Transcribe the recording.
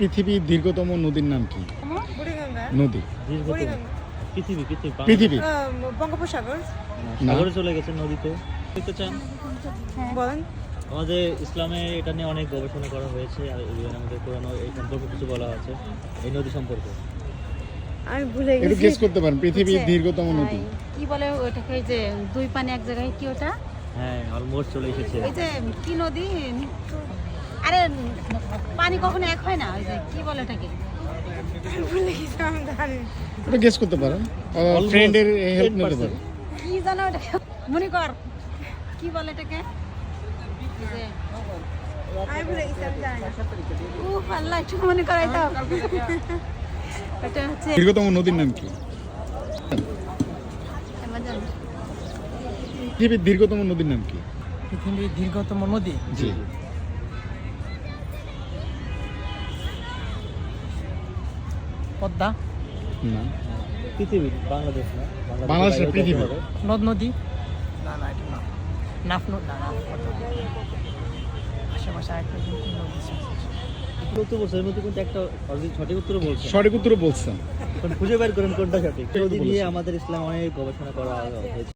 পৃথিবীর দীর্ঘতম নদীর নাম কি? বুড়িগঙ্গা, নদী বুড়িগঙ্গা, পৃথিবী বঙ্গোপসাগর। সাগরে চলে গেছে নদীতে। দেখতে চান? বলেন। আমাদের ইসলামে এটা নিয়ে অনেক গবেষণা করা হয়েছে, আর আমাদের কোরআনে এই সম্পর্কে কিছু বলা আছে, এই নদী সম্পর্কে। আমি ভুলে একটু গেছি। গেস করতে পারেন পৃথিবীর দীর্ঘতম নদী। কি বলে ওটাকে, যে দুই পানি এক জায়গায়, কি ওটা? হ্যাঁ, অলমোস্ট চলে এসেছে। এই যে কি নদী, আরে পানি কখনো এক হয় না, ওই যে কি বলে ওটাকে? ভুলে গেছি, আমি জানি না। একটু গেস করতে পারেন, ফ্রেন্ডের হেল্প নিতে পারেন। কি জানো ওটাকে, মনে কর কি বলে এটাকে? এই যে আমি ভুলে গেছি, আমি জানি না। উফ আল্লাহ, একটু মনে করাই দাও। এটা হচ্ছে দীর্ঘতম নদীর নাম কি? আমাজন। পৃথিবীর দীর্ঘতম নদীর নাম কি? পৃথিবীর দীর্ঘতম নদী জি পদ্মা, না, পৃথিবীর, বাংলাদেশ না, বাংলাদেশের পৃথিবী। নদ নদী, না না এটা না, নাফ নদ, না নাফ আশেপাশে আরেকটা নদী আছে। উত্তর বলছে, এর মধ্যে কিন্তু একটা অলরেডি সঠিক উত্তর বলছে। সঠিক উত্তর বলছেন। খুঁজে বের করেন কোনটা সঠিক। নদী নিয়ে বলেছেন। আমাদের ইসলাম অনেক গবেষণা করা হয়েছে।